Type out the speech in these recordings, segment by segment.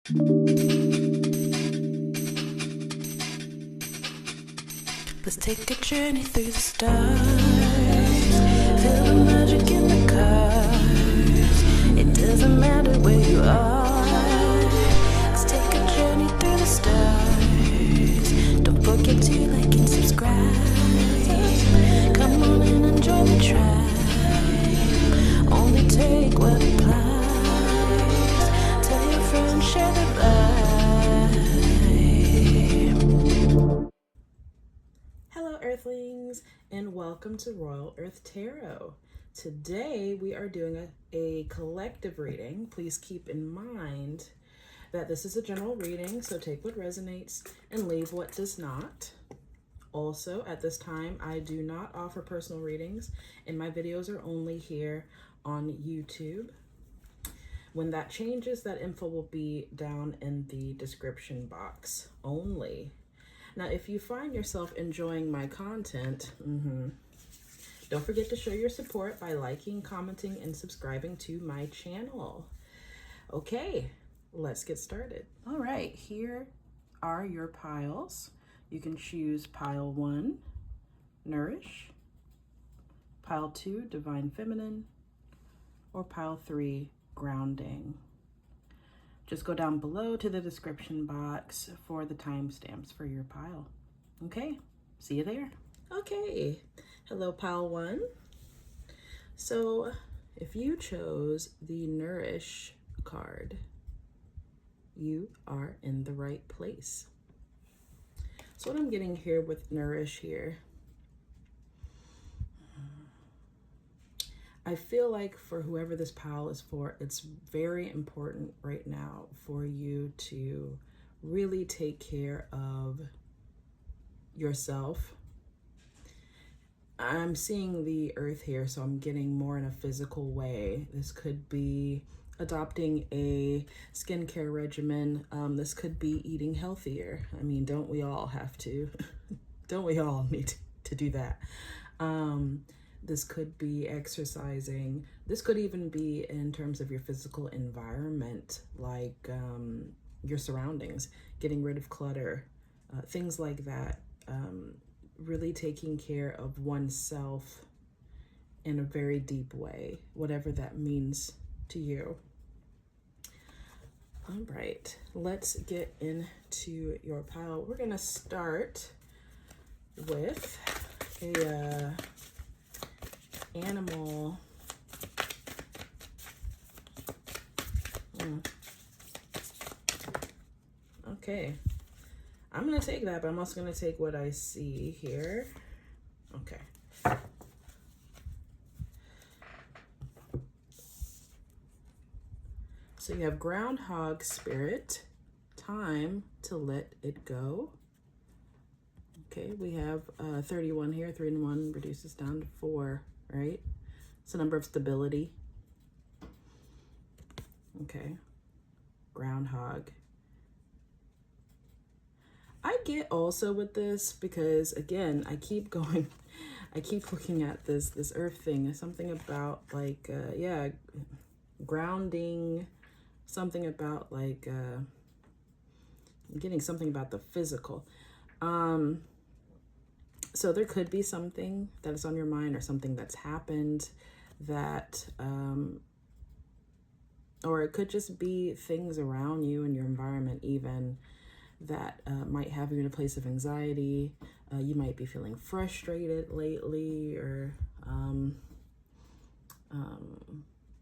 Let's take a journey through the stars. Feel the magic in the cars. It doesn't matter where you are. Let's take a journey through the stars. Don't forget to like and subscribe. Come on and enjoy the drive. Only take what applies. Tell your friends, share the vibe. Hello Earthlings, and welcome to Royal Earth Tarot. Today we are doing a collective reading. Please keep in mind that this is a general reading, so take what resonates and leave what does not. Also, at this time, I do not offer personal readings, and my videos are only here on YouTube. When that changes, that info will be down in the description box only. Now, if you find yourself enjoying my content, don't forget to show your support by liking, commenting, and subscribing to my channel. Okay, let's get started. All right, here are your piles. You can choose pile 1, Nourish, pile 2, Divine Feminine, or pile 3, Grounding. Just go down below to the description box for the timestamps for your pile. Okay, see you there. Okay, hello pile 1. So if you chose the Nourish card, you are in the right place. So what I'm getting here with Nourish here, I feel like for whoever this pile is for, it's very important right now for you to really take care of yourself. I'm seeing the earth here, so I'm getting more in a physical way. This could be adopting a skincare regimen. This could be eating healthier. I mean, don't we all have to? Don't we all need to do that? This could be exercising. This could even be in terms of your physical environment, like your surroundings, getting rid of clutter, things like that. Really taking care of oneself in a very deep way, whatever that means to you. All right, let's get into your pile. We're gonna start with a animal. Okay, I'm gonna take that, but I'm also gonna take what I see here. Okay. So you have Groundhog Spirit, time to let it go. Okay, we have 31 here. 3 and 1 reduces down to 4, right? It's a number of stability. Okay, Groundhog. I get also with this because, again, I keep looking at this earth thing. There's something about like, grounding, something about like, I'm getting something about the physical. So there could be something that is on your mind or something that's happened that, or it could just be things around you and your environment even that might have you in a place of anxiety. You might be feeling frustrated lately or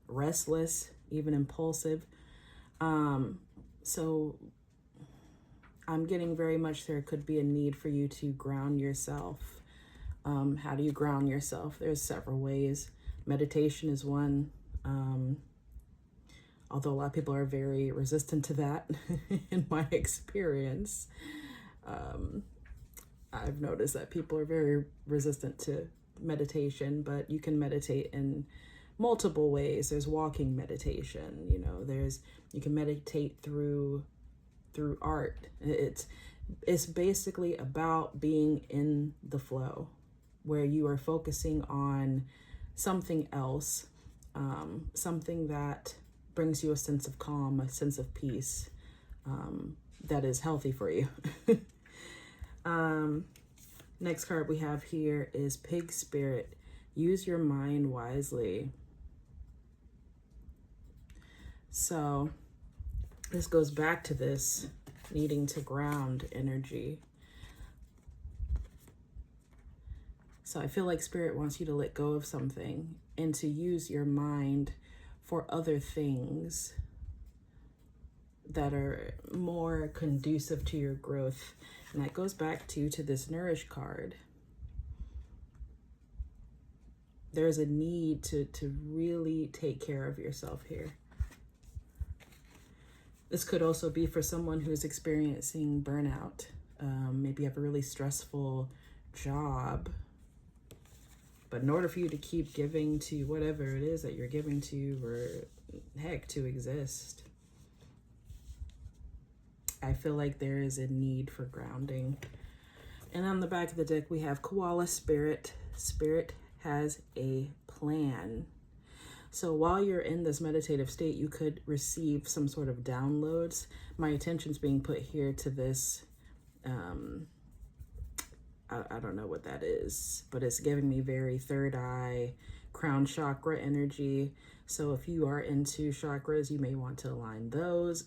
restless, even impulsive. So I'm getting very much there could be a need for you to ground yourself. How do you ground yourself? There's several ways. Meditation is one. Although a lot of people are very resistant to that in my experience. I've noticed that people are very resistant to meditation, but you can meditate in multiple ways. There's walking meditation, you can meditate through art. It's basically about being in the flow where you are focusing on something else, something that brings you a sense of calm, a sense of peace, that is healthy for you. Next card we have here is Pig Spirit. Use your mind wisely. So this goes back to this needing to ground energy. So I feel like Spirit wants you to let go of something and to use your mind for other things that are more conducive to your growth. And that goes back to this Nourish card. There's a need to really take care of yourself here. This could also be for someone who's experiencing burnout. Maybe you have a really stressful job, but in order for you to keep giving to whatever it is that you're giving to, or heck, to exist, I feel like there is a need for grounding. And on the back of the deck, we have Koala Spirit. Spirit has a plan. So while you're in this meditative state, you could receive some sort of downloads. My attention's being put here to this, I don't know what that is, but it's giving me very third eye, crown chakra energy. So if you are into chakras, you may want to align those.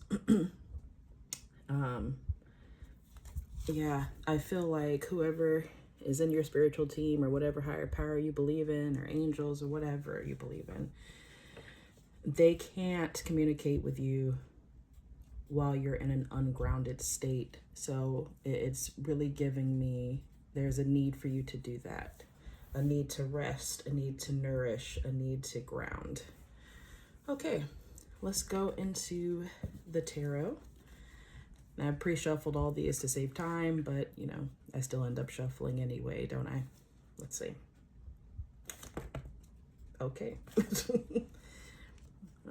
Yeah, I feel like whoever is in your spiritual team or whatever higher power you believe in, or angels or whatever you believe in, they can't communicate with you while you're in an ungrounded state. So it's really giving me, there's a need for you to do that. A need to rest, a need to nourish, a need to ground. Okay, let's go into the tarot. Now, I've pre-shuffled all these to save time, but you know, I still end up shuffling anyway, don't I? Let's see. Okay.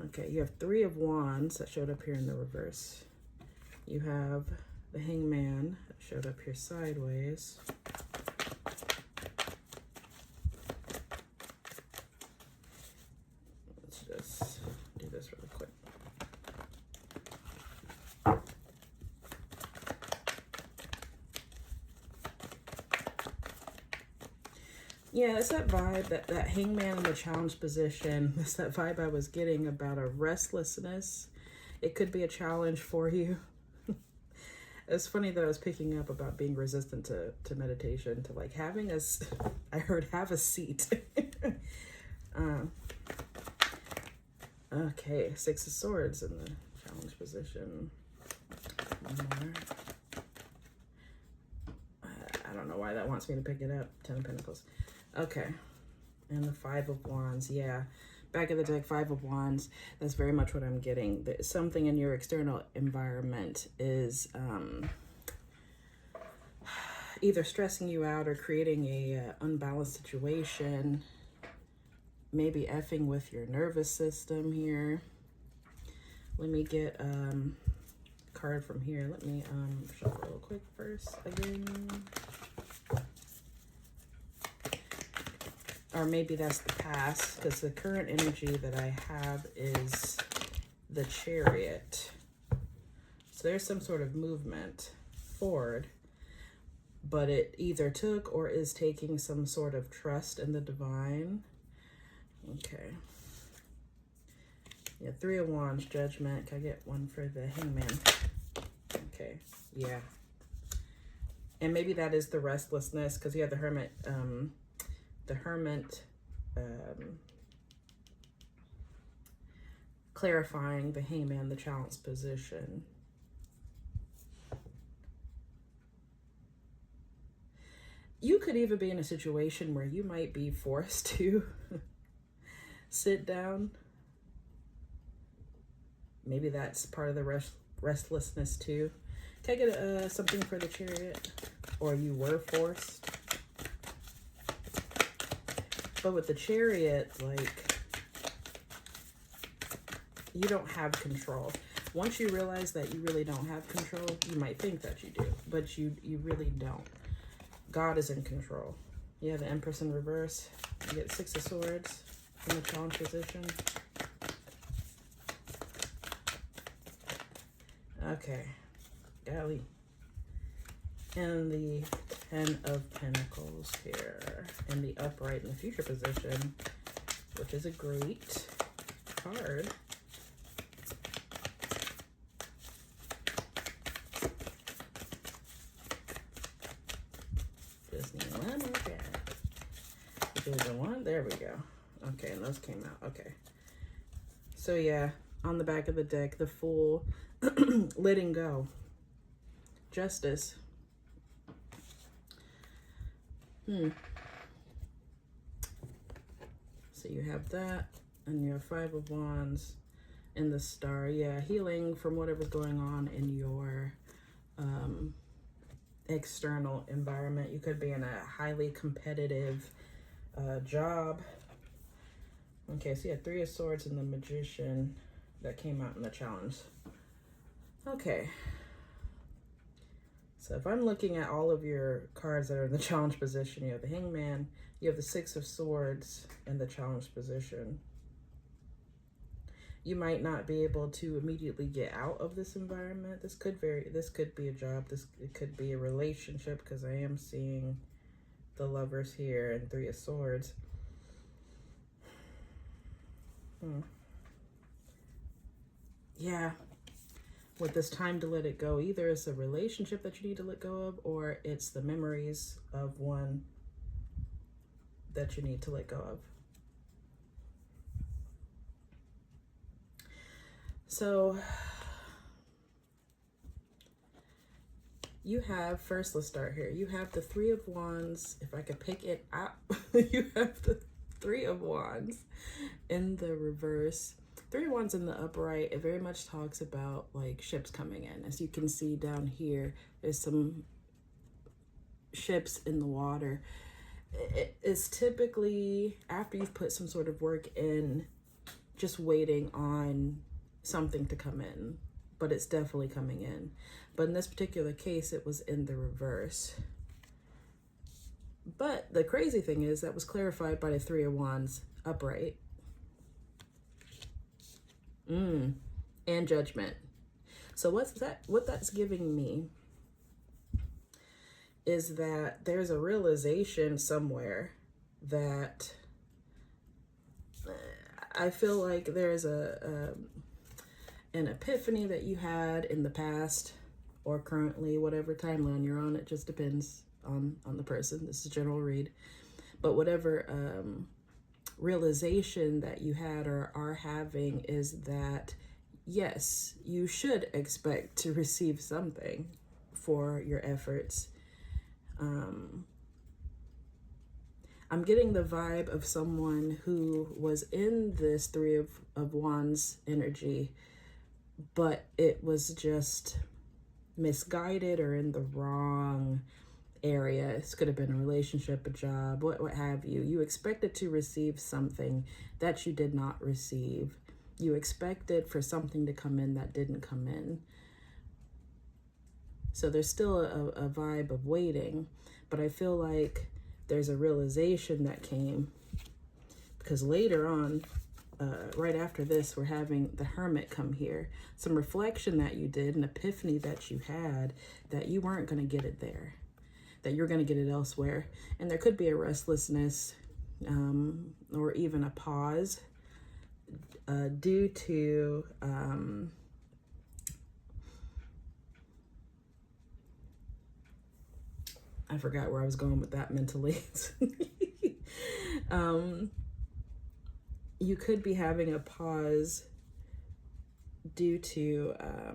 Okay, you have Three of Wands that showed up here in the reverse. You have the Hangman that showed up here sideways. Let's just do this really quick. Yeah, it's that vibe, that Hangman in the challenge position. It's that vibe I was getting about a restlessness. It could be a challenge for you. It's funny that I was picking up about being resistant to meditation, to like having a, I heard have a seat. Okay, Six of Swords in the challenge position. One more. I don't know why that wants me to pick it up. Ten of Pentacles. Okay, and the Five of Wands. Yeah, back of the deck, Five of Wands. That's very much what I'm getting. That something in your external environment is either stressing you out or creating a unbalanced situation. Maybe effing with your nervous system here. Let me get a card from here. Let me shuffle real quick first again. Or maybe that's the past, because the current energy that I have is the Chariot. So there's some sort of movement forward, but it either took or is taking some sort of trust in the divine. Okay. Yeah, Three of Wands, Judgment. Can I get one for the Hangman? Okay, yeah. And maybe that is the restlessness, because you have the Hermit, clarifying the Hangman, the challenge position. You could even be in a situation where you might be forced to sit down. Maybe that's part of the restlessness too. Can I get something for the Chariot? Or you were forced? But with the Chariot, like, you don't have control. Once you realize that you really don't have control, you might think that you do, but you really don't. God is in control. You have the Empress in reverse. You get Six of Swords in the challenge position. Okay, golly. And the 10 of Pentacles here, and the upright in the future position, which is a great card. Just need one more card. Which is the one. There we go. Okay, and those came out. Okay. So yeah, on the back of the deck, the Fool, letting go, Justice. So you have that, and you have 5 of Wands and the Star. Yeah, healing from whatever's going on in your external environment. You could be in a highly competitive job. Okay, so you had 3 of Swords and the Magician that came out in the challenge. Okay. So if I'm looking at all of your cards that are in the challenge position, you have the Hangman, you have the 6 of Swords in the challenge position. You might not be able to immediately get out of this environment. This could be a job. It could be a relationship, because I am seeing the Lovers here and 3 of Swords. Yeah. With this time to let it go, either it's a relationship that you need to let go of, or it's the memories of one that you need to let go of. So you have, first let's start here. You have the 3 of Wands. If I could pick it up, you have the 3 of Wands in the reverse. 3 of Wands in the upright, it very much talks about like ships coming in. As you can see down here, there's some ships in the water. It's typically after you've put some sort of work in, just waiting on something to come in, but it's definitely coming in. But in this particular case, it was in the reverse. But the crazy thing is that was clarified by the 3 of Wands upright. And Judgment. So what that's giving me is that there's a realization somewhere that I feel like there's an epiphany that you had in the past or currently, whatever timeline you're on. It just depends on the person. This is a general read. But whatever realization that you had or are having is that, yes, you should expect to receive something for your efforts. I'm getting the vibe of someone who was in this 3 of Wands energy, but it was just misguided or in the wrong area. This could have been a relationship, a job, what have you. You expected to receive something that you did not receive. You expected for something to come in that didn't come in. So there's still a vibe of waiting, but I feel like there's a realization that came, because later on, right after this, we're having the Hermit come here. Some reflection that you did, an epiphany that you had, that you weren't going to get it there, that you're going to get it elsewhere. And there could be a restlessness or even a pause due to I forgot where I was going with that mentally. You could be having a pause due to I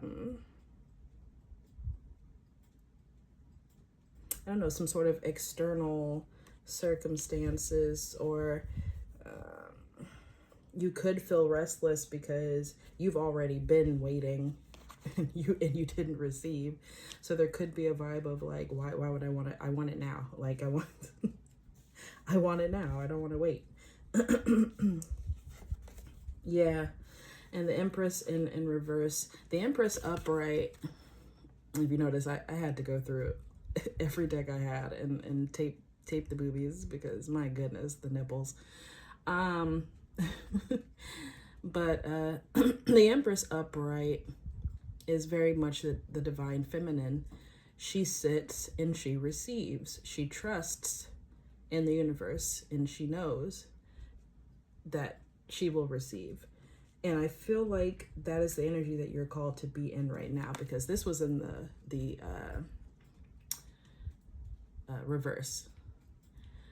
don't know, some sort of external circumstances, or you could feel restless because you've already been waiting and you didn't receive. So there could be a vibe of like, why would I want it? I want it now. Like I want it now. I don't want to wait. Yeah. And the Empress in reverse. The Empress upright, if you notice, I had to go through every deck I had and tape the boobies, because my goodness, the nipples. But the Empress upright, is very much the divine feminine. She sits and she receives. She trusts in the universe and she knows that she will receive. And I feel like that is the energy that you're called to be in right now, because this was in the reverse.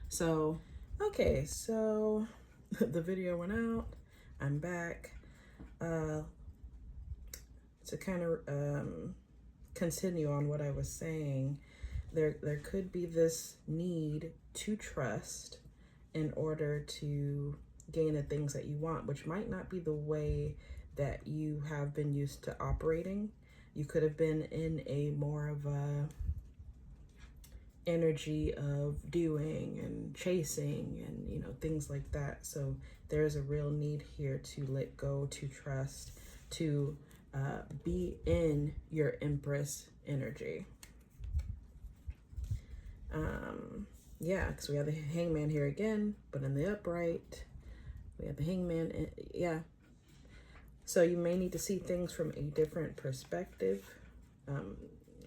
So, okay, so the video went out. I'm back. To kind of continue on what I was saying, there could be this need to trust in order to gain the things that you want, which might not be the way that you have been used to operating. You could have been in a more of a energy of doing and chasing and, you know, things like that. So there's a real need here to let go, to trust, to be in your Empress energy. Yeah, because we have the Hangman here again, but in the upright, we have the Hangman. Yeah. So you may need to see things from a different perspective.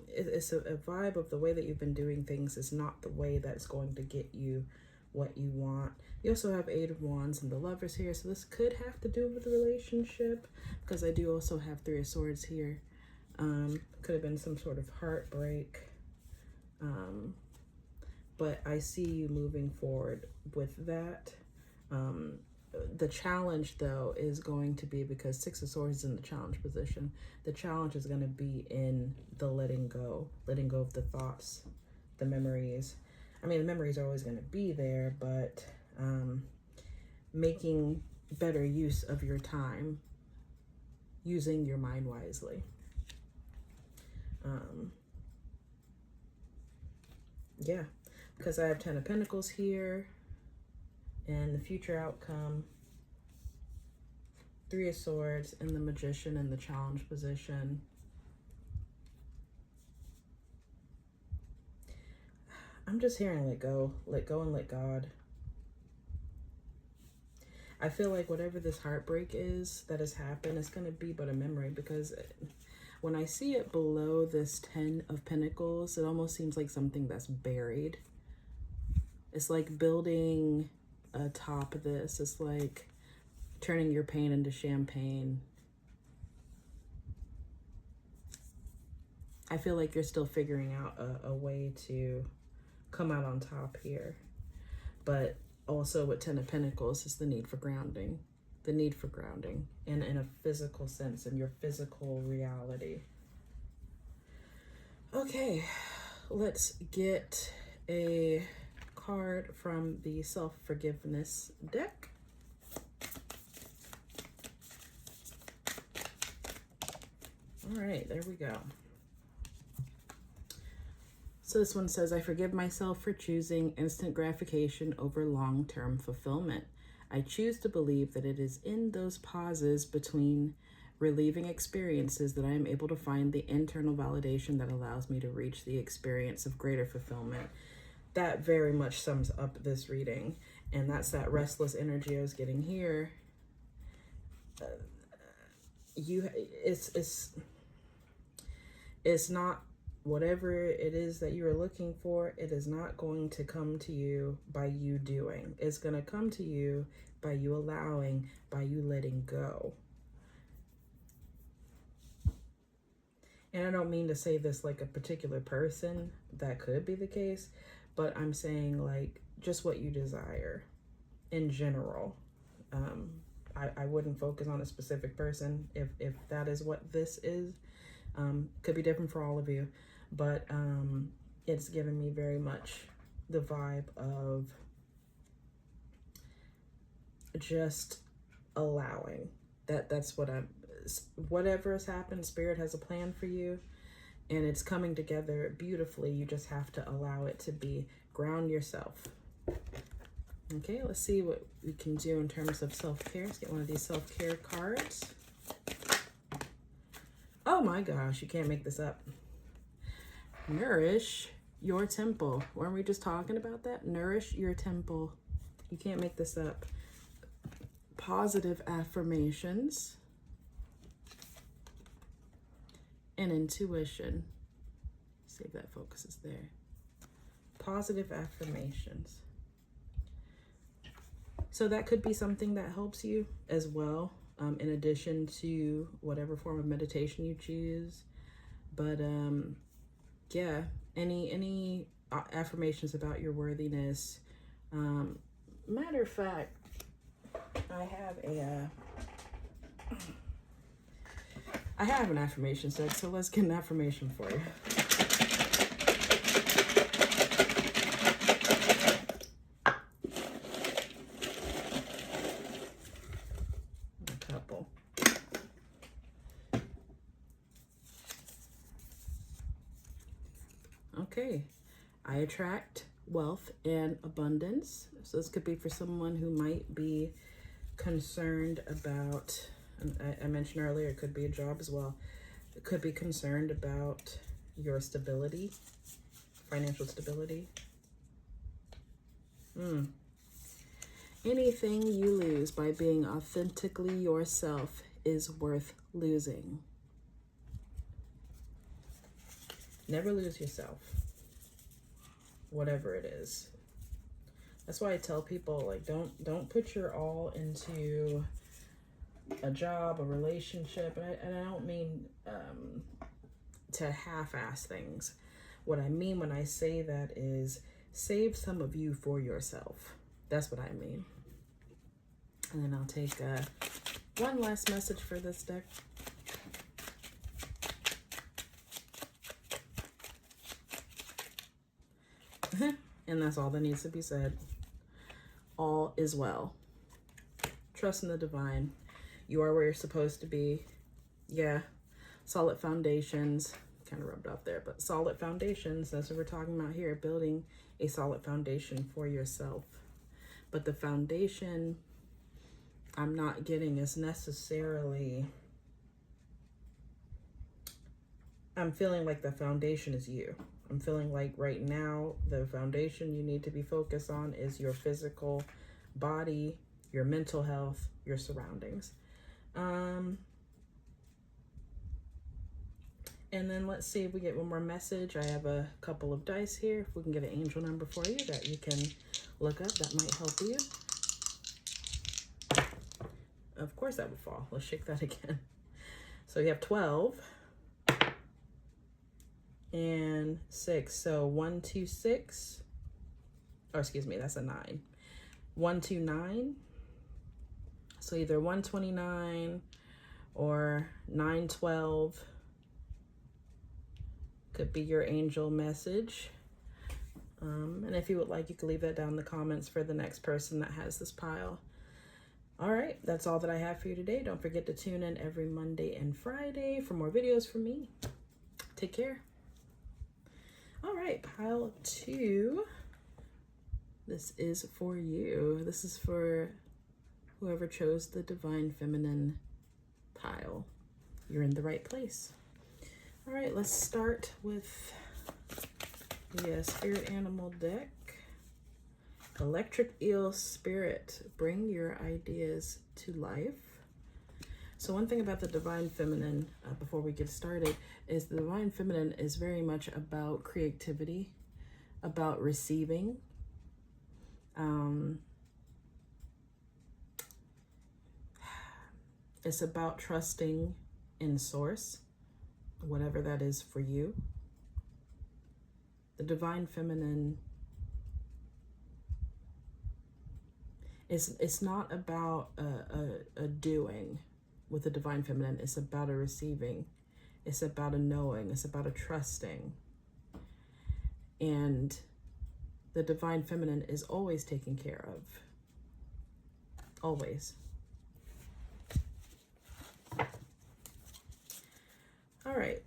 It's a vibe of the way that you've been doing things is not the way that's going to get you what you want. You also have Eight of Wands and the Lovers here, so this could have to do with the relationship, because I do also have Three of Swords here. Could have been some sort of heartbreak. But I see you moving forward with that. The challenge, though, is going to be, because Six of Swords is in the challenge position, the challenge is going to be in the letting go of the thoughts, the memories. I mean, the memories are always going to be there, but making better use of your time, using your mind wisely. Yeah, because I have 10 of Pentacles here, and the future outcome, Three of Swords, and the Magician in the challenge position. I'm just hearing let go and let God. I feel like whatever this heartbreak is that has happened, it's going to be but a memory, because when I see it below this 10 of Pentacles, it almost seems like something that's buried. It's like building atop of this. It's like turning your pain into champagne. I feel like you're still figuring out a way to come out on top here. But also with 10 of Pentacles is the need for grounding. The need for grounding in a physical sense, in your physical reality. Okay, let's get a card from the self-forgiveness deck. All right, there we go. So this one says, I forgive myself for choosing instant gratification over long-term fulfillment. I choose to believe that it is in those pauses between relieving experiences that I am able to find the internal validation that allows me to reach the experience of greater fulfillment. That very much sums up this reading. And that's that restless energy I was getting here. It's not whatever it is that you are looking for. It is not going to come to you by you doing. It's going to come to you by you allowing, by you letting go. And I don't mean to say this like a particular person. That could be the case. But I'm saying like just what you desire in general. I wouldn't focus on a specific person if that is what this is. Could be different for all of you. But it's given me very much the vibe of just allowing. That's what whatever has happened, Spirit has a plan for you, and it's coming together beautifully. You just have to allow it to be. Ground yourself. Okay, let's see what we can do in terms of self-care. Let's get one of these self-care cards. Oh my gosh, you can't make this up. Nourish your temple. Weren't we just talking about that? Nourish your temple. You can't make this up. Positive affirmations. and intuition. See if that focuses there. Positive affirmations. So that could be something that helps you as well, in addition to whatever form of meditation you choose. But yeah, any affirmations about your worthiness. Matter of fact, I have an affirmation set, so let's get an affirmation for you. A couple. Okay, I attract wealth and abundance. So this could be for someone who might be concerned about, I mentioned earlier, it could be a job as well. It could be concerned about your stability, financial stability. Anything you lose by being authentically yourself is worth losing. Never lose yourself, whatever it is. That's why I tell people, like, don't put your all into a job, a relationship, and I don't mean to half-ass things. What I mean when I say that is save some of you for yourself. That's what I mean. And then I'll take one last message for this deck. And that's all that needs to be said. All is well. Trust in the divine. You are where you're supposed to be. Yeah. Solid foundations. Kind of rubbed off there, but solid foundations. That's what we're talking about here. Building a solid foundation for yourself. But the foundation I'm not getting is necessarily... I'm feeling like the foundation is you. I'm feeling like right now, the foundation you need to be focused on is your physical body, your mental health, your surroundings. And then let's see if we get one more message. I have a couple of dice here. If we can get an angel number for you that you can look up, that might help you. Of course that would fall. Let's shake that again. So you have 12. And 6, so 1, 2, 6, or excuse me, that's a 9. 1, 2, 9, so either 129 or 912 could be your angel message. And if you would like, you can leave that down in the comments for the next person that has this pile. All right, that's all that I have for you today. Don't forget to tune in every Monday and Friday for more videos from me. Take care. All right, pile 2. This is for you. This is for whoever chose the Divine Feminine pile. You're in the right place. All right, let's start with the Spirit Animal deck. Electric Eel Spirit, bring your ideas to life. So one thing about the Divine Feminine, before we get started, is the Divine Feminine is very much about creativity, about receiving. It's about trusting in Source, whatever that is for you. The Divine Feminine, it's not about a doing. With the Divine Feminine, it's about a receiving. It's about a knowing. It's about a trusting. And the Divine Feminine is always taken care of. Always. All right.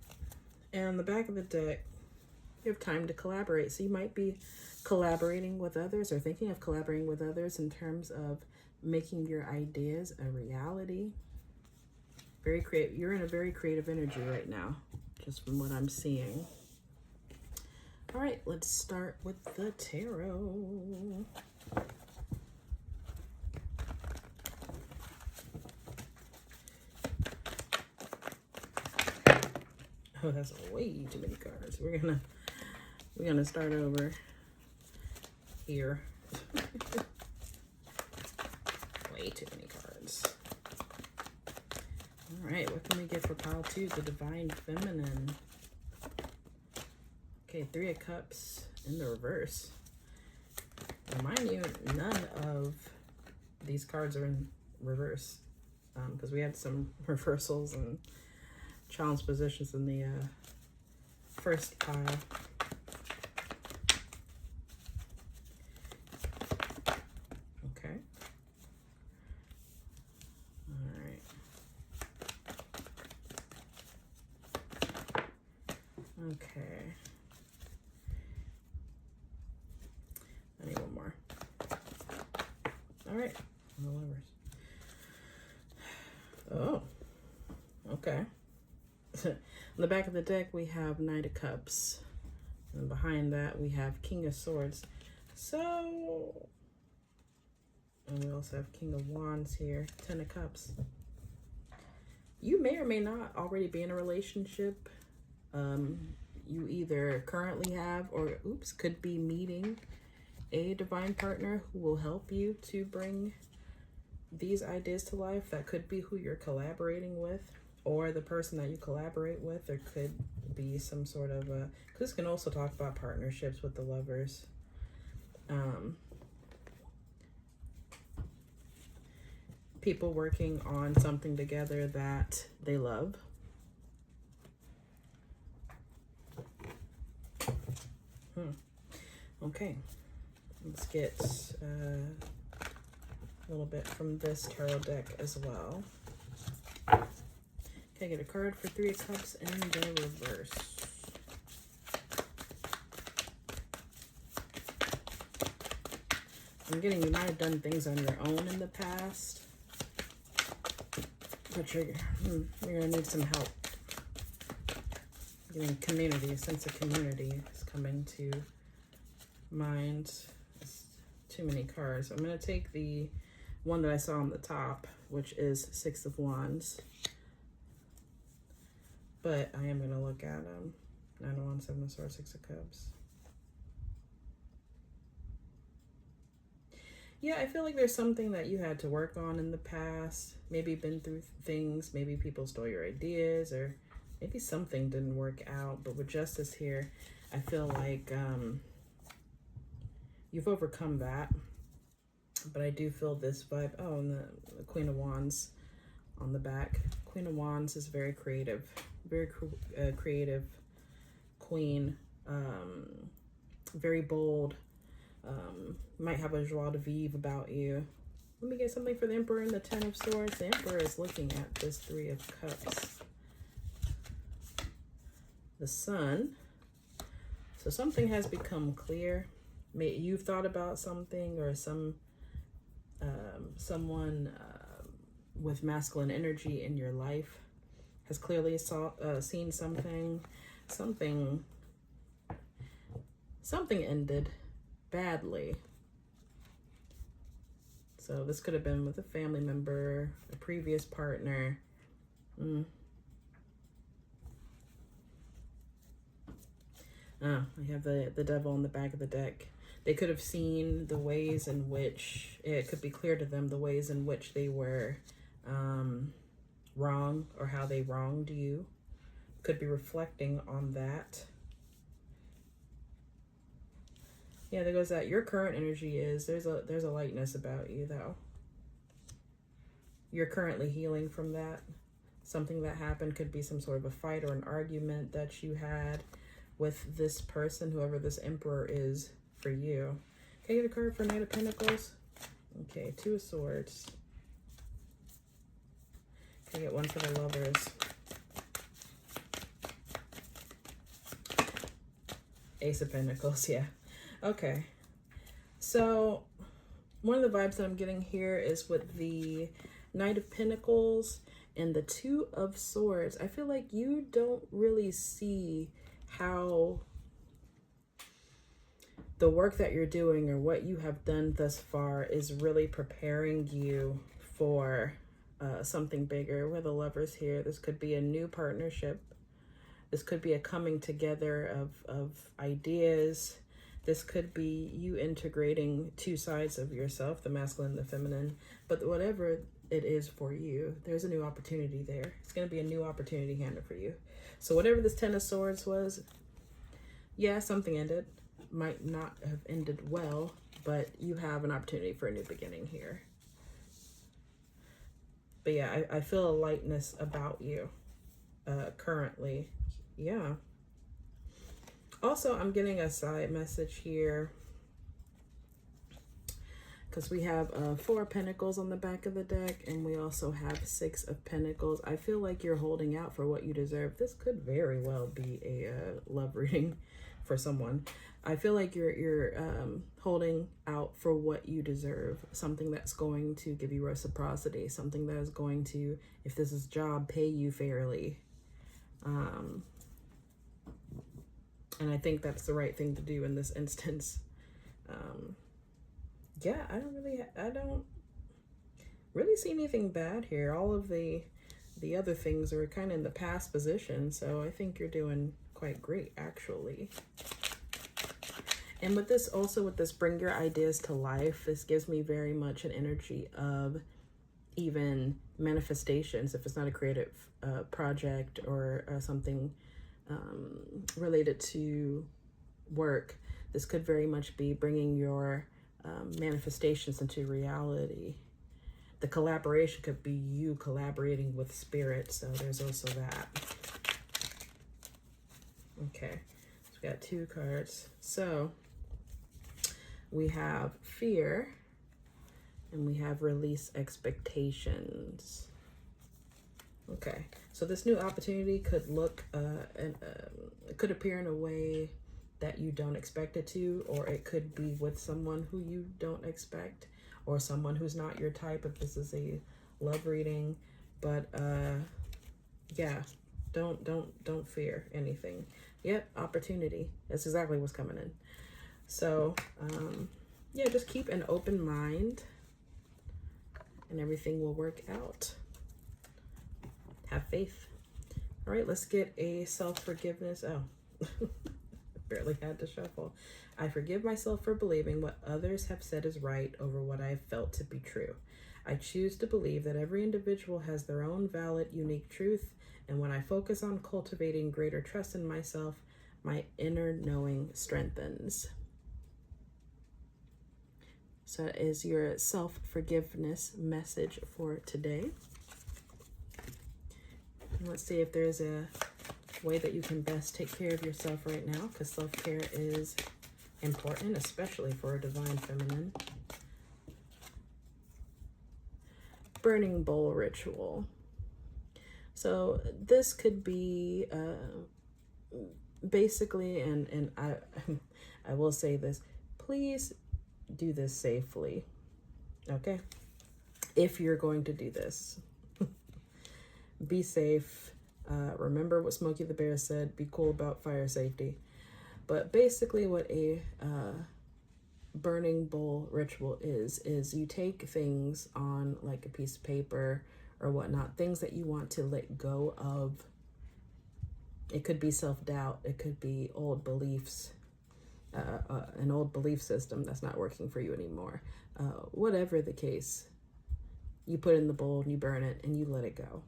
And on the back of the deck, you have time to collaborate. So you might be collaborating with others or thinking of collaborating with others in terms of making your ideas a reality. Very creative. You're in a very creative energy right now, just from what I'm seeing. All right, let's start with the tarot. Oh, that's way too many cards. We're gonna start over here. Way too many cards. All right, what can we get for pile 2? The Divine Feminine. Okay, 3 of Cups in the reverse. Now, mind you, none of these cards are in reverse because we had some reversals and challenge positions in the first pile. Okay. All right. Okay. I need one more. All right. No levers. Oh. Okay. On the back of the deck, we have Knight of Cups. And behind that, we have King of Swords. So, and we also have King of Wands here, 10 of Cups. You may or may not already be in a relationship. You either currently have or, oops, could be meeting a divine partner who will help you to bring these ideas to life. That could be who you're collaborating with or the person that you collaborate with. There could be some sort of a, this can also talk about partnerships with the Lovers. People working on something together that they love. Okay, let's get a little bit from this tarot deck as well. Okay, get a card for 3 of Cups in the reverse. I'm getting you might have done things on your own in the past, but you're gonna need some help. Getting community, a sense of community is coming to mind. It's too many cards. I'm gonna take the one that I saw on the top, which is 6 of Wands. But I am gonna look at 9 of Wands, 7 of Swords, 6 of Cups. Yeah, I feel like there's something that you had to work on in the past. Maybe been through things. Maybe people stole your ideas, or maybe something didn't work out. But with Justice here, I feel like you've overcome that. But I do feel this vibe. Oh, and the Queen of Wands on the back. Queen of Wands is very creative. Very creative queen. Very bold. Might have a joie de vivre about you. Let me get something for the Emperor and the 10 of Swords. The Emperor is looking at this 3 of Cups. The Sun. So something has become clear. You've thought about something, or someone with masculine energy in your life has clearly seen something. Something ended badly. So this could have been with a family member, a previous partner. I have the Devil in the back of the deck. They could have seen the ways in which, it could be clear to them the ways in which they were wrong, or how they wronged you. Could be reflecting on that. Yeah, there goes that. Your current energy is, there's a lightness about you, though. You're currently healing from that. Something that happened, could be some sort of a fight or an argument that you had with this person, whoever this Emperor is for you. Can I get a card for Knight of Pentacles? Okay, 2 of Swords. Can I get one for the Lovers? Ace of Pentacles, yeah. Okay, so one of the vibes that I'm getting here is with the Knight of Pentacles and the 2 of Swords. I feel like you don't really see how the work that you're doing, or what you have done thus far, is really preparing you for something bigger. With the Lovers here, this could be a new partnership. This could be a coming together of ideas. This could be you integrating two sides of yourself, the masculine and the feminine. But whatever it is for you, there's a new opportunity there. It's going to be a new opportunity handed for you. So whatever this Ten of Swords was, yeah, something ended. Might not have ended well, but you have an opportunity for a new beginning here. But yeah, I feel a lightness about you currently. Yeah. Also, I'm getting a side message here because we have 4 Pentacles on the back of the deck, and we also have 6 of Pentacles. I feel like you're holding out for what you deserve. This could very well be a love reading for someone. I feel like you're holding out for what you deserve, something that's going to give you reciprocity, something that is going to, if this is a job, pay you fairly. And I think that's the right thing to do in this instance. Yeah, I don't really see anything bad here. All of the other things are kind of in the past position, so I think you're doing quite great, actually. And with this, also with this, bring your ideas to life. This gives me very much an energy of even manifestations. If it's not a creative project or something related to work, this could very much be bringing your manifestations into reality. The collaboration could be you collaborating with spirit, so there's also that. Okay, so we got 2 cards. So we have fear and we have release expectations. Okay, so this new opportunity could look it could appear in a way that you don't expect it to, or it could be with someone who you don't expect, or someone who's not your type if this is a love reading. But yeah, don't fear anything. Yep, opportunity. That's exactly what's coming in. So yeah, just keep an open mind and everything will work out. Have faith. All right, let's get a self-forgiveness. Oh, barely had to shuffle. I forgive myself for believing what others have said is right over what I have felt to be true. I choose to believe that every individual has their own valid, unique truth, and when I focus on cultivating greater trust in myself, my inner knowing strengthens. So that is your self-forgiveness message for today. Let's see if there's a way that you can best take care of yourself right now, because self-care is important, especially for a divine feminine. Burning bowl ritual. So this could be basically, and I will say this, please do this safely, okay? If you're going to do this, be safe. Remember what Smokey the Bear said, be cool about fire safety. But basically what a burning bowl ritual is you take things on like a piece of paper or whatnot, things that you want to let go of. It could be self-doubt, it could be old beliefs, an old belief system that's not working for you anymore. Whatever the case, you put it in the bowl and you burn it and you let it go.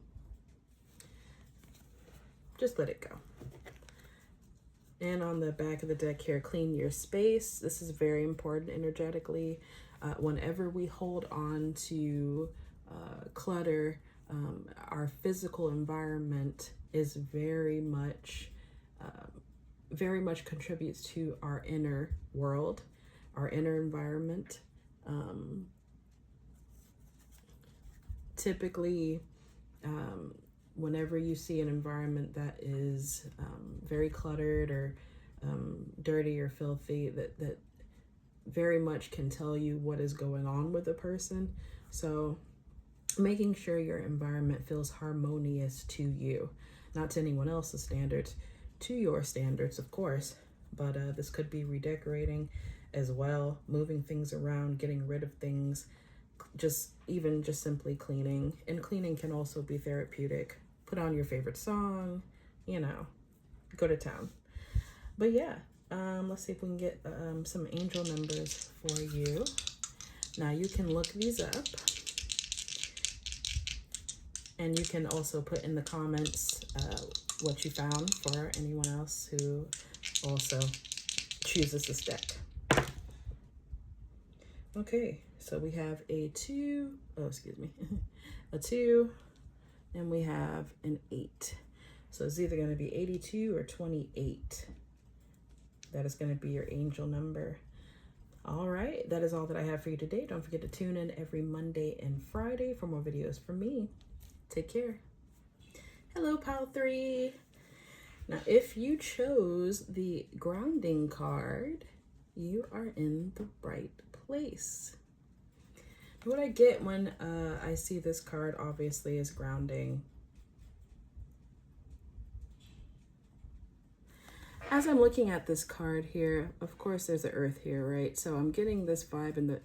Just let it go. And on the back of the deck here, clean your space. This is very important energetically. Whenever we hold on to clutter, our physical environment is very much contributes to our inner world, our inner environment. Typically, whenever you see an environment that is very cluttered or dirty or filthy, that very much can tell you what is going on with a person. So making sure your environment feels harmonious to you, not to anyone else's standards, to your standards, of course. But this could be redecorating as well, moving things around, getting rid of things, just simply cleaning. And cleaning can also be therapeutic. Put on your favorite song, you know, go to town. But yeah, let's see if we can get some angel numbers for you. Now you can look these up, and you can also put in the comments what you found for anyone else who also chooses this deck. Okay, so we have a 2, oh, excuse me, a 2, and we have an 8. So it's either going to be 82 or 28. That is going to be your angel number. All right, that is all that I have for you today. Don't forget to tune in every Monday and Friday for more videos from me. Take care. Hello, Pile 3. Now, if you chose the grounding card, you are in the right place. What I get when I see this card, obviously, is grounding. As I'm looking at this card here, of course, there's the earth here, right? So I'm getting this vibe in the...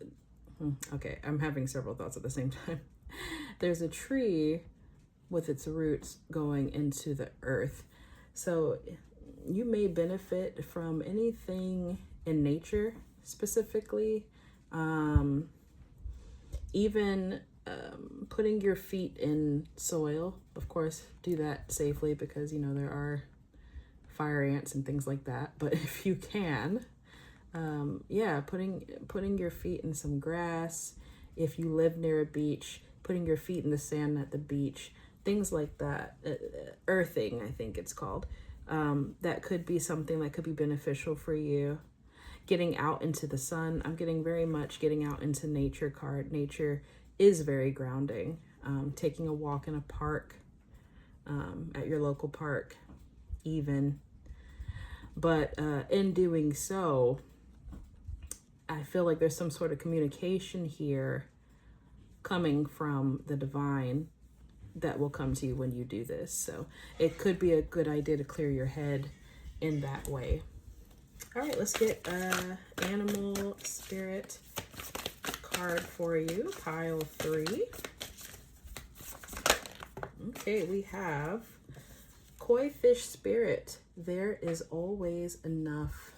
Okay, I'm having several thoughts at the same time. There's a tree with its roots going into the earth. So you may benefit from anything in nature, specifically. Even putting your feet in soil. Of course, do that safely because, you know, there are fire ants and things like that. But if you can, yeah, putting your feet in some grass. If you live near a beach, putting your feet in the sand at the beach, things like that. Earthing, I think it's called. That could be something that could be beneficial for you. Getting out into the sun. I'm getting very much getting out into nature card. Nature is very grounding. Taking a walk in a park, at your local park, even. But in doing so, I feel like there's some sort of communication here coming from the divine that will come to you when you do this. So it could be a good idea to clear your head in that way. All right, let's get animal spirit card for you, pile 3. Okay, we have koi fish spirit. There is always enough.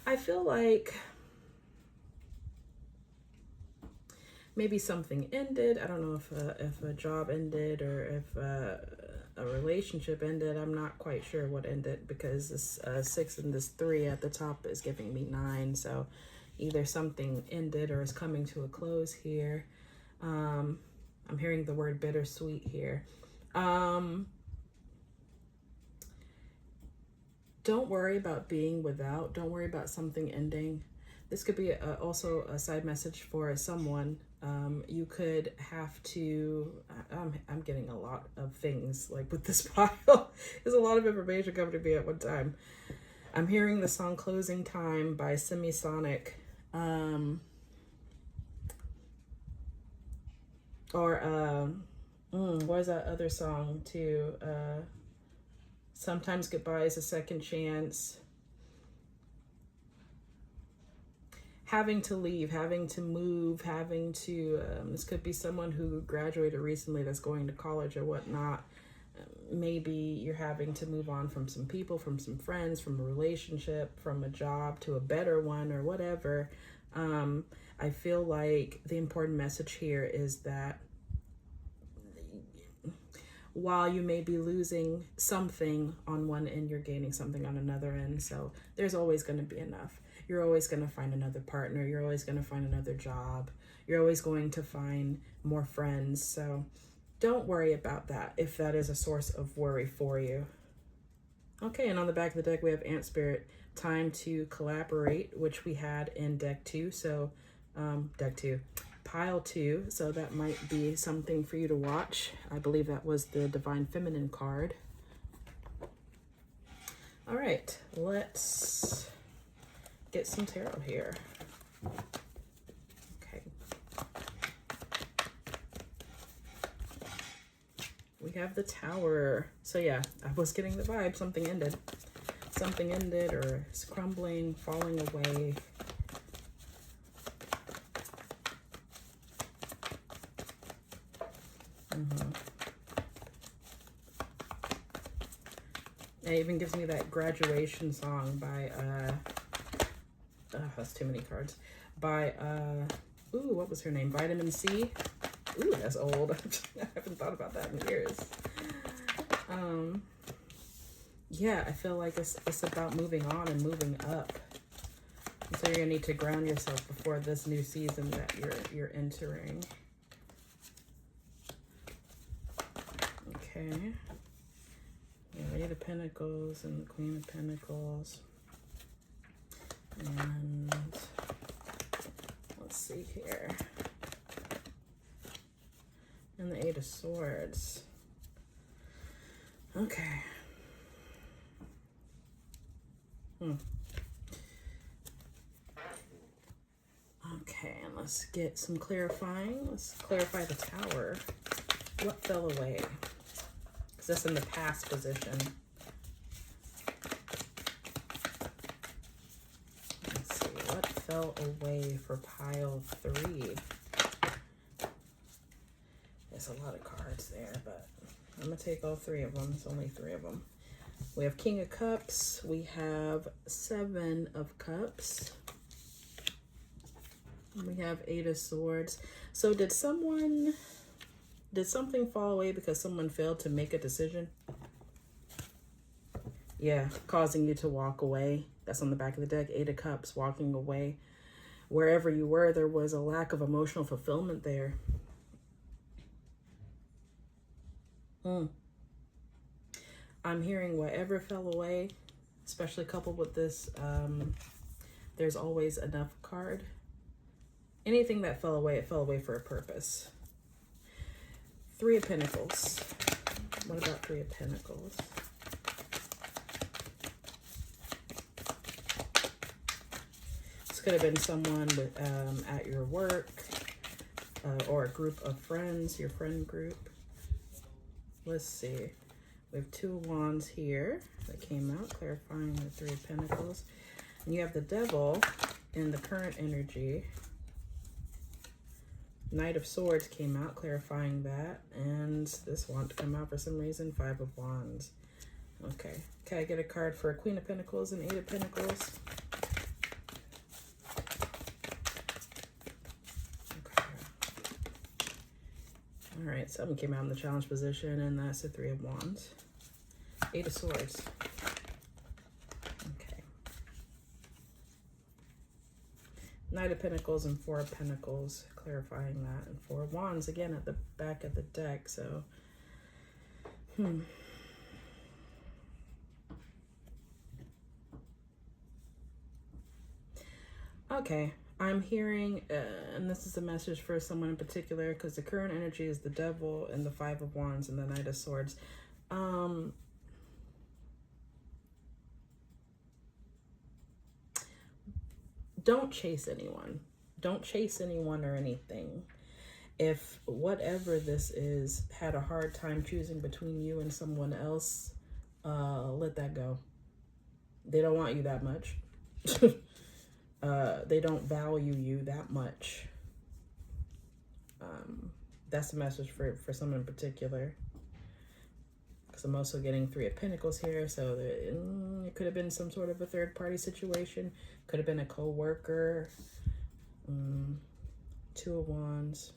I feel like maybe something ended. I don't know if a job ended or if a relationship ended. I'm not quite sure what ended because this 6 and this 3 at the top is giving me 9. So either something ended or is coming to a close here. I'm hearing the word bittersweet here. Don't worry about being without. Don't worry about something ending. This could be also a side message for someone. You could have to, I'm getting a lot of things like with this pile. There's a lot of information coming to me at one time. I'm hearing the song Closing Time by Semisonic. Where's that other song too? Sometimes Goodbye is a Second Chance. Having to leave, having to move, having to, this could be someone who graduated recently that's going to college or whatnot. Maybe you're having to move on from some people, from some friends, from a relationship, from a job to a better one or whatever. I feel like the important message here is that while you may be losing something on one end, you're gaining something on another end. So there's always going to be enough. You're always going to find another partner. You're always going to find another job. You're always going to find more friends. So don't worry about that if that is a source of worry for you. Okay, and on the back of the deck, we have Ant Spirit, Time to Collaborate, which we had in deck 2. So deck 2. Pile 2, so that might be something for you to watch. I believe that was the Divine Feminine card. All right, let's get some tarot here. Okay. We have the Tower. So yeah, I was getting the vibe. Something ended. Something ended or it's crumbling, falling away. It even gives me that graduation song by, that's too many cards. By, ooh, what was her name? Vitamin C. Ooh, that's old. I haven't thought about that in years. Yeah, I feel like it's about moving on and moving up. So you're gonna need to ground yourself before this new season that you're entering. Okay. Yeah, Eight of Pentacles and the Queen of Pentacles. And let's see here. And the Eight of Swords. Okay. Okay, and let's get some clarifying. Let's clarify the Tower. What fell away? Because that's in the past position. Let's see, what fell away for pile 3? There's a lot of cards there, but I'm going to take all 3 of them. It's only 3 of them. We have King of Cups. We have 7 of Cups. We have 8 of Swords. So did something fall away because someone failed to make a decision? Yeah, causing you to walk away. That's on the back of the deck. 8 of Cups, walking away. Wherever you were, there was a lack of emotional fulfillment there. I'm hearing whatever fell away, especially coupled with this, there's always enough card. Anything that fell away, it fell away for a purpose. 3 of Pentacles. What about 3 of Pentacles? This could have been someone with, at your work, or a group of friends, your friend group. Let's see. We have 2 of Wands here that came out, clarifying the 3 of Pentacles. And you have the Devil in the current energy. Knight of Swords came out, clarifying that. And this wanted to come out for some reason, 5 of Wands. Okay. Can I get a card for a Queen of Pentacles and 8 of Pentacles? All right, something came out in the challenge position, and that's the 3 of Wands. 8 of Swords. Okay. Knight of Pentacles and 4 of Pentacles, clarifying that. And 4 of Wands, again, at the back of the deck, so... Okay. I'm hearing, and this is a message for someone in particular, because the current energy is the Devil and the 5 of Wands and the Knight of Swords. Don't chase anyone. Don't chase anyone or anything. If whatever this is had a hard time choosing between you and someone else, let that go. They don't want you that much. They don't value you that much. That's a message for someone in particular. Because I'm also getting 3 of Pentacles here, so it could have been some sort of a third-party situation. Could have been a co-worker. 2 of Wands.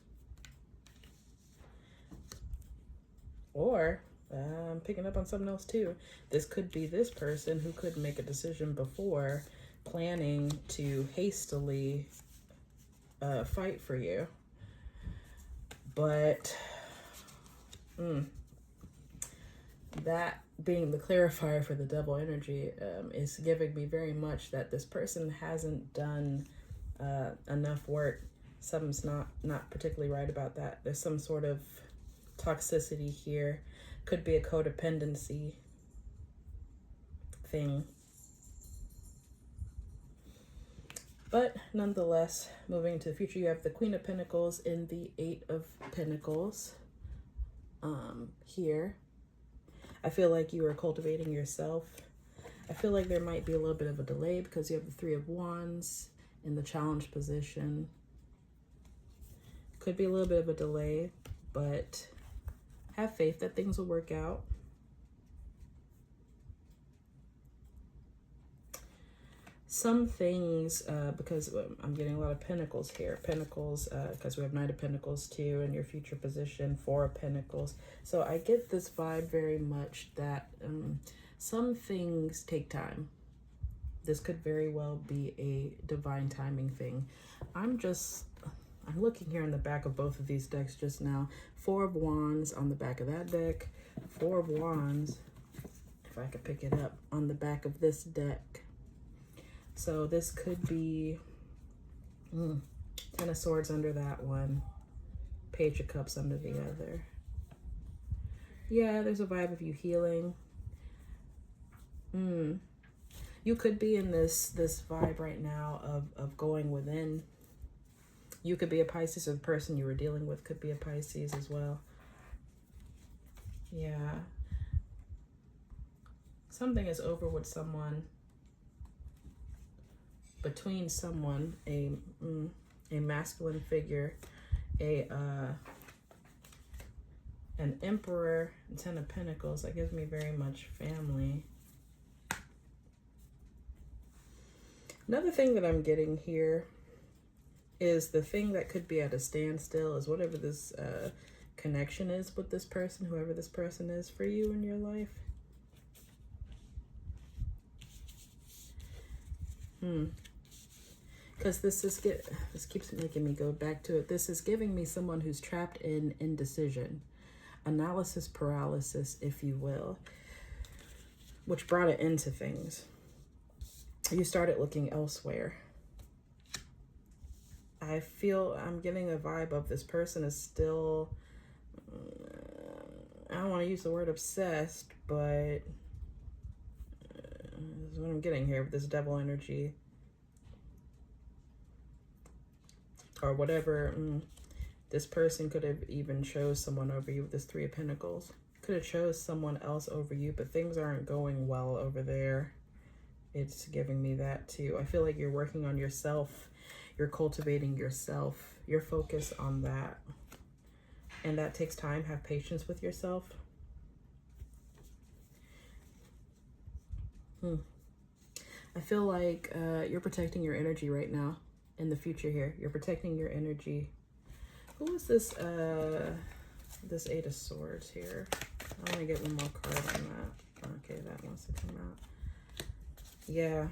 Or, I'm picking up on something else too. This could be this person who couldn't make a decision before, planning to hastily fight for you. But that being the clarifier for the Devil energy is giving me very much that this person hasn't done enough work. Something's not particularly right about that. There's some sort of toxicity here. Could be a codependency thing. But nonetheless, moving to the future, you have the Queen of Pentacles and the 8 of Pentacles here. I feel like you are cultivating yourself. I feel like there might be a little bit of a delay because you have the 3 of Wands in the challenge position. Could be a little bit of a delay, but have faith that things will work out. some things, because I'm getting a lot of pentacles here. Pentacles, because we have Knight of Pentacles too in your future position, Four of Pentacles. So I get this vibe very much that some things take time. This could very well be a divine timing thing. I'm looking here in the back of both of these decks just now. Four of Wands on the back of that deck. Four of Wands, if I could pick it up, on the back of this deck. So this could be Ten of Swords under that one. Page of Cups under the other. Yeah, there's a vibe of you healing. You could be in this vibe right now of going within. You could be a Pisces, or the person you were dealing with could be a Pisces as well. Yeah. Something is over with someone. Between someone, a masculine figure, an Emperor, Ten of Pentacles. That gives me very much family. Another thing that I'm getting here is the thing that could be at a standstill is whatever this connection is with this person, whoever this person is for you in your life. Because this keeps making me go back to it. This is giving me someone who's trapped in indecision, analysis paralysis, if you will, which brought it into things. You started looking elsewhere. I feel I'm getting a vibe of this person is still, I don't want to use the word obsessed, but this is what I'm getting here with this devil energy. Or whatever. This person could have even chose someone over you with this Three of Pentacles. Could have chose someone else over you, but things aren't going well over there. It's giving me that too. I feel like you're working on yourself. You're cultivating yourself. You're focused on that. And that takes time. Have patience with yourself. I feel like you're protecting your energy right now. In the future here, you're protecting your energy. Who is this? This Eight of Swords here. I want to get one more card on that. Okay, that wants to come out. Yeah.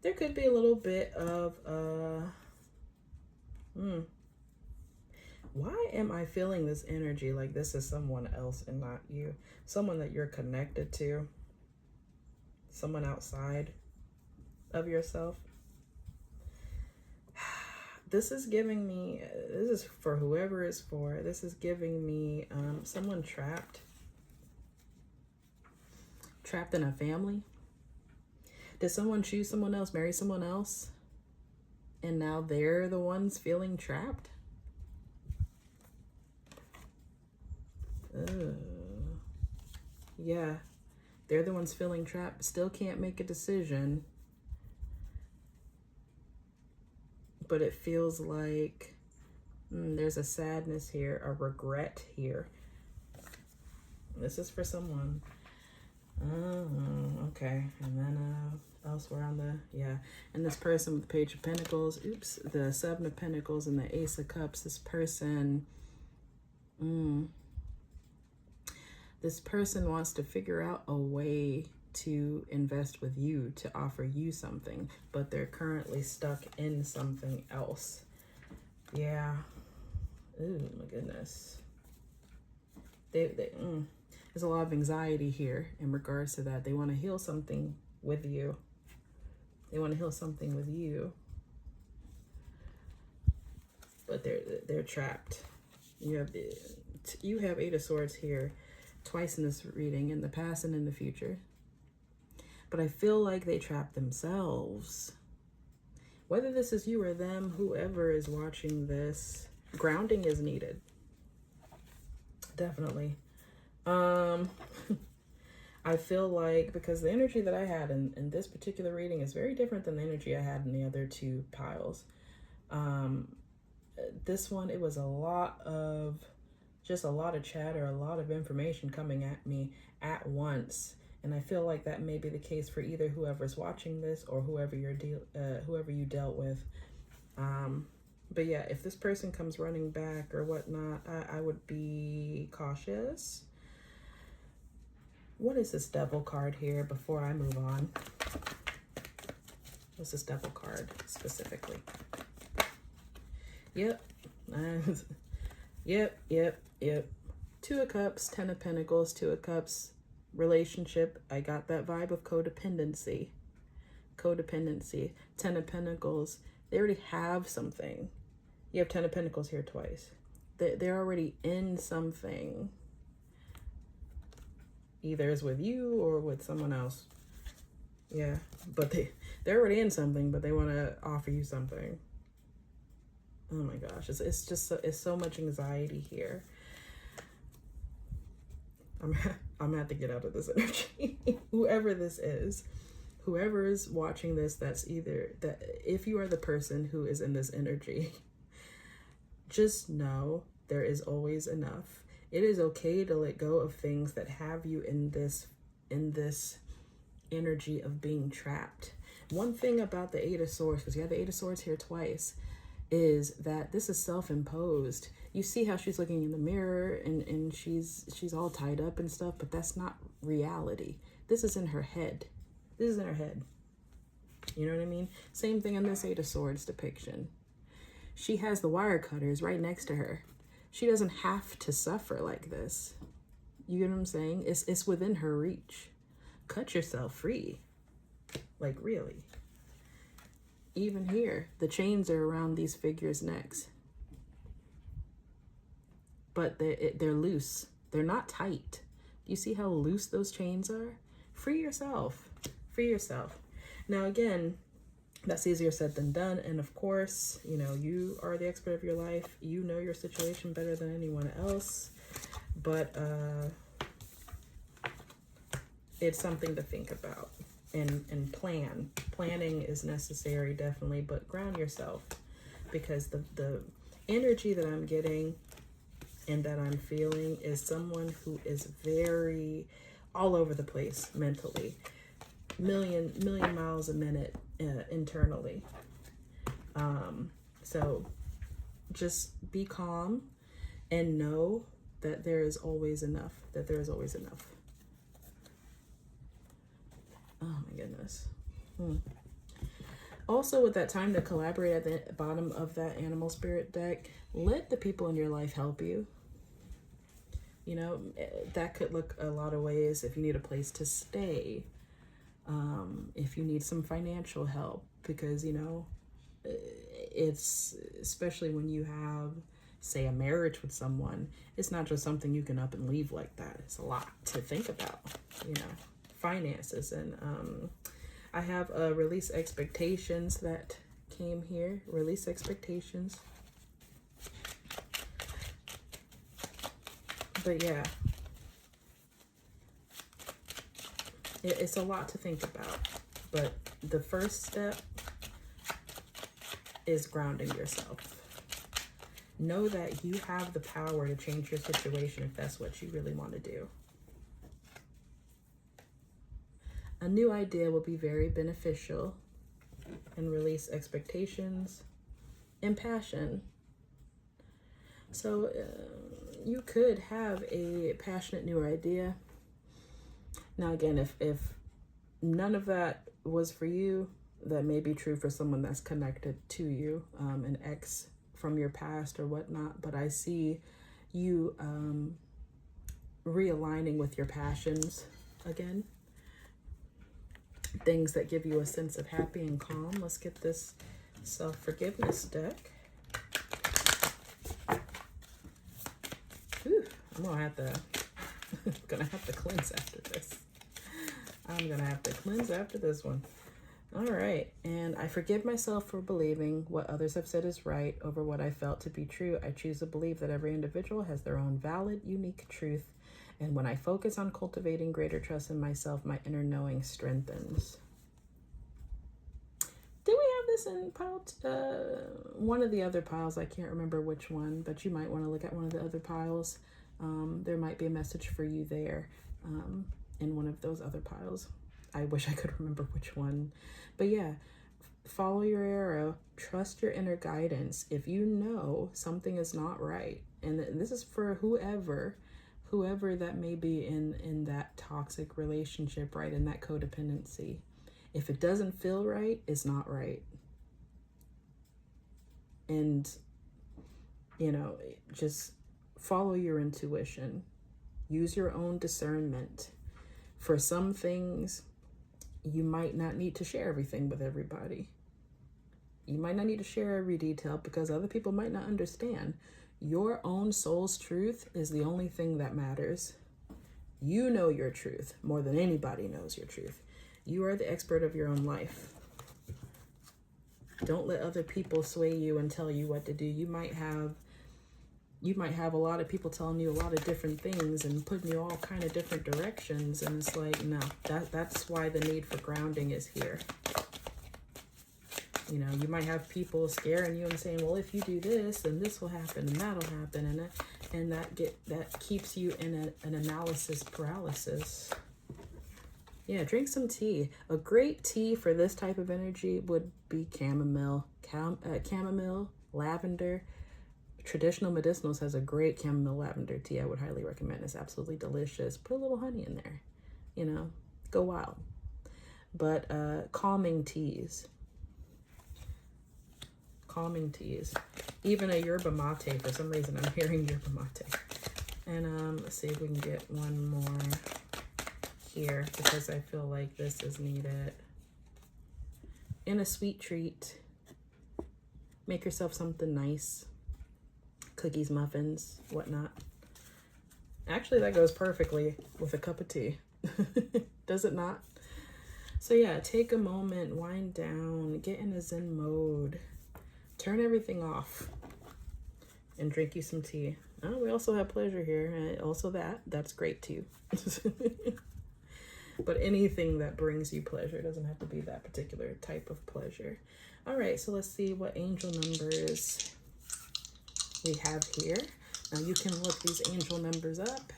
There could be a little bit of why am I feeling this energy like this is someone else and not you? Someone that you're connected to. Someone outside of yourself. This is giving me, this is for whoever it's for, this is giving me someone trapped. Trapped in a family. Did someone choose someone else, marry someone else? And now they're the ones feeling trapped? Yeah, they're the ones feeling trapped, still can't make a decision. But it feels like there's a sadness here, a regret here. This is for someone. Oh, okay. And then elsewhere on the, yeah. And this person with the Page of Pentacles, the Seven of Pentacles and the Ace of Cups, this person, this person wants to figure out a way to invest with you, to offer you something, but they're currently stuck in something else. Yeah. Ooh, my goodness. There's a lot of anxiety here in regards to that. They want to heal something with you. They want to heal something with you, but they're trapped. You have Eight of Swords here twice in this reading, in the past and in the future. But I feel like they trapped themselves. Whether this is you or them, whoever is watching this, grounding is needed. Definitely. I feel like, because the energy that I had in this particular reading is very different than the energy I had in the other two piles. This one, it was a lot of chatter, a lot of information coming at me at once. And I feel like that may be the case for either whoever's watching this or whoever whoever you dealt with. But yeah, if this person comes running back or whatnot, I would be cautious. What is this devil card here before I move on? What's this devil card specifically? Yep. Yep. Two of Cups, Ten of Pentacles, Two of Cups, relationship. I got that vibe of codependency. Ten of Pentacles. They already have something. You have Ten of Pentacles here twice. They're already in something. Either it's with you or with someone else. Yeah, but they're already in something, but they want to offer you something. Oh my gosh, it's just it's so much anxiety here. I'm gonna have to get out of this energy. Whoever this is, whoever is watching this, that's either that. If you are the person who is in this energy, just know there is always enough. It is okay to let go of things that have you in this energy of being trapped. One thing about the Eight of Swords, because you have the Eight of Swords here twice, is that this is self-imposed. You see how she's looking in the mirror and she's all tied up and stuff, but that's not reality. This is in her head. You know what I mean? Same thing in this Eight of Swords depiction. She has the wire cutters right next to her. She doesn't have to suffer like this. You get what I'm saying? It's within her reach. Cut yourself free. Like, really. Even here, the chains are around these figures' necks. But they're loose. They're not tight. Do you see how loose those chains are? Free yourself. Now, again, that's easier said than done. And of course, you know, you are the expert of your life. You know your situation better than anyone else. But it's something to think about and plan. Planning is necessary, definitely, but ground yourself, because the energy that I'm getting and that I'm feeling is someone who is very all over the place mentally, million miles a minute internally. So just be calm and know that there is always enough. Oh my goodness. Also, with that time to collaborate at the bottom of that animal spirit deck, let the people in your life help you. You know, that could look a lot of ways. If you need a place to stay, if you need some financial help, because, you know, it's, especially when you have, say, a marriage with someone, it's not just something you can up and leave like that. It's a lot to think about, you know, finances. And I have release expectations that came here. Release expectations. But yeah, it's a lot to think about. But the first step is grounding yourself. Know that you have the power to change your situation if that's what you really want to do. A new idea will be very beneficial, and release expectations and passion. So you could have a passionate new idea. Now again, if none of that was for you, that may be true for someone that's connected to you, an ex from your past or whatnot. But I see you realigning with your passions again. Things that give you a sense of happy and calm. Let's get this self-forgiveness deck. Whew, I'm gonna have to cleanse after this. I'm gonna have to cleanse after this one. All right, and I forgive myself for believing what others have said is right over what I felt to be true. I choose to believe that every individual has their own valid, unique truth. And when I focus on cultivating greater trust in myself, my inner knowing strengthens. Did we have this in pile? One of the other piles, I can't remember which one, but you might want to look at one of the other piles. There might be a message for you there. in one of those other piles. I wish I could remember which one. But yeah, follow your arrow, trust your inner guidance. If you know something is not right, and this is for whoever that may be in that toxic relationship, right, in that codependency. If it doesn't feel right, it's not right. And, you know, just follow your intuition. Use your own discernment. For some things, you might not need to share everything with everybody. You might not need to share every detail because other people might not understand. Your own soul's truth is the only thing that matters. You know your truth more than anybody knows your truth. You are the expert of your own life. Don't let other people sway you and tell you what to do. You might have a lot of people telling you a lot of different things and putting you all kind of different directions, and it's like, no, that's why the need for grounding is here. You know, you might have people scaring you and saying, well, if you do this, then this will happen and that'll happen, and that keeps you in an analysis paralysis. Yeah, drink some tea. A great tea for this type of energy would be chamomile, lavender. Traditional Medicinals has a great chamomile lavender tea I would highly recommend. It's absolutely delicious. Put a little honey in there, you know, go wild. But calming teas. Even a yerba mate. For some reason, I'm hearing yerba mate. And let's see if we can get one more here because I feel like this is needed. And a sweet treat. Make yourself something nice. Cookies, muffins, whatnot. Actually, that goes perfectly with a cup of tea. Does it not? So yeah, take a moment, wind down, get in a Zen mode, turn everything off, and drink you some tea. Oh, we also have pleasure here, and also that's great too. But anything that brings you pleasure, doesn't have to be that particular type of pleasure. All right, so let's see what angel numbers we have here. Now you can look these angel numbers up.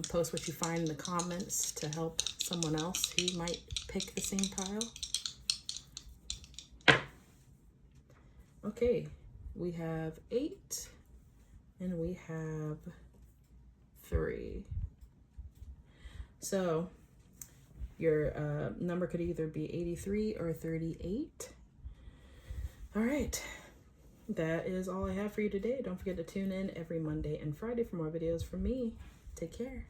Post what you find in the comments to help someone else who might pick the same pile. Okay, we have 8 and we have 3. So your number could either be 83 or 38. All right. That is all I have for you today. Don't forget to tune in every Monday and Friday for more videos from me. Take care.